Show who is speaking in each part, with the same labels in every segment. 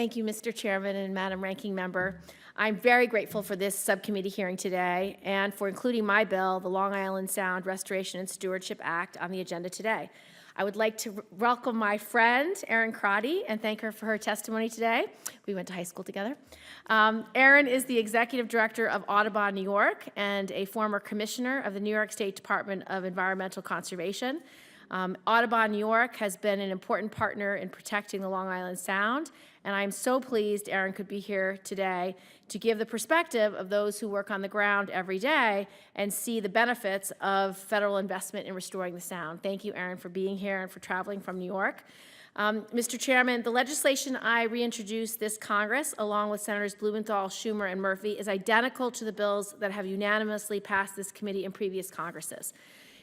Speaker 1: Thank you, Mr. Chairman and Madam Ranking Member. I'm very grateful for this subcommittee hearing today and for including my bill, the Long Island Sound Restoration and Stewardship Act, on the agenda today. I would like to welcome my friend, Erin Crotty, and thank her for her testimony today. We went to high school together. Erin is the Executive Director of Audubon, New York, and a former Commissioner of the New York State Department of Environmental Conservation. Audubon, New York has been an important partner in protecting the Long Island Sound, and I'm so pleased Erin could be here today to give the perspective of those who work on the ground every day and see the benefits of federal investment in restoring the sound. Thank you, Erin, for being here and for traveling from New York. Mr. Chairman, the legislation I reintroduced this Congress, along with Senators Blumenthal, Schumer, and Murphy, is identical to the bills that have unanimously passed this committee in previous Congresses.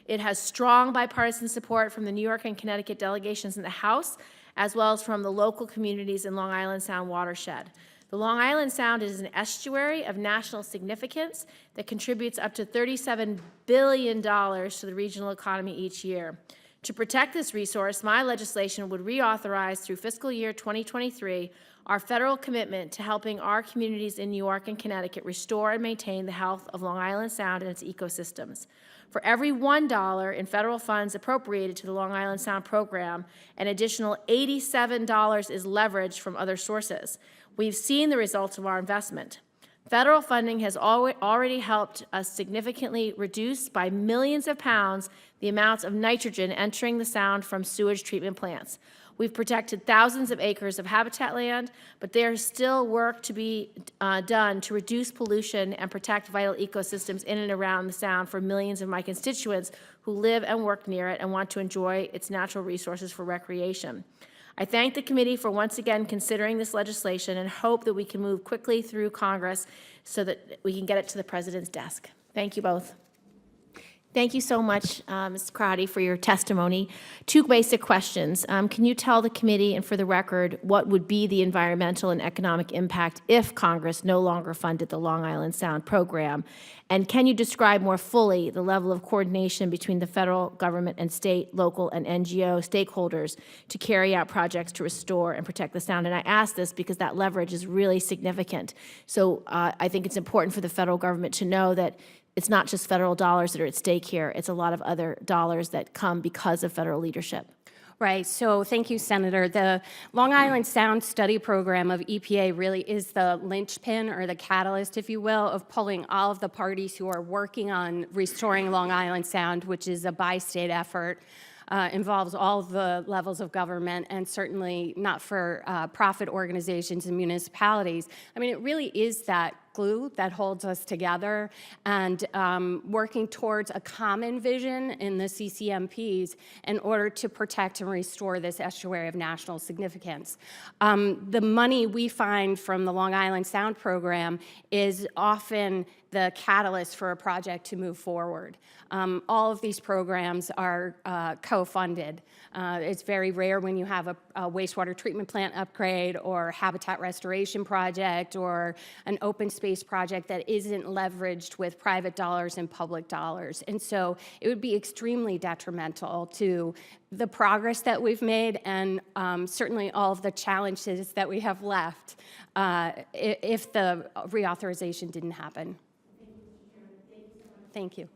Speaker 1: It has strong bipartisan support from the New York and Connecticut delegations in the House, as well as from the local communities in Long Island Sound watershed. The Long Island Sound is an estuary of national significance that contributes up to $37 billion to the regional economy each year. To protect this resource, my legislation would reauthorize through fiscal year 2023 our federal commitment to helping our communities in New York and Connecticut restore and maintain the health of Long Island Sound and its ecosystems. For every $1 in federal funds appropriated to the Long Island Sound program, an additional $87 is leveraged from other sources. We've seen the results of our investment. Federal funding has already helped us significantly reduce by millions of pounds the amounts of nitrogen entering the sound from sewage treatment plants. We've protected thousands of acres of habitat land, but there's still work to be done to reduce pollution and protect vital ecosystems in and around the sound for millions of my constituents who live and work near it and want to enjoy its natural resources for recreation. I thank the committee for once again considering this legislation and hope that we can move quickly through Congress so that we can get it to the President's desk. Thank you both. Thank you so much, Ms. Crotty, for your testimony. Two basic questions. Can you tell the committee and for the record what would be the environmental and economic impact if Congress no longer funded the Long Island Sound program? And can you describe more fully the level of coordination between the federal government and state, local, and NGO stakeholders to carry out projects to restore and protect the sound? And I ask this because that leverage is really significant. So I think it's important for the federal government to know that it's not just federal dollars that are at stake here. It's a lot of other dollars that come because of federal leadership.
Speaker 2: Right, so thank you, Senator. The Long Island Sound Study Program of EPA really is the linchpin or the catalyst, if you will, of pulling all of the parties who are working on restoring Long Island Sound, which is a bi-state effort. Involves all the levels of government and certainly not for profit organizations and municipalities. I mean, it really is that glue that holds us together and working towards a common vision in the CCMPs in order to protect and restore this estuary of national significance. The money we find from the Long Island Sound program is often the catalyst for a project to move forward. All of these programs are co-funded. It's very rare when you have a wastewater treatment plant upgrade or habitat restoration project or an open space project that isn't leveraged with private dollars and public dollars. And so it would be extremely detrimental to the progress that we've made and certainly all of the challenges that we have left if the reauthorization didn't happen. Thank you.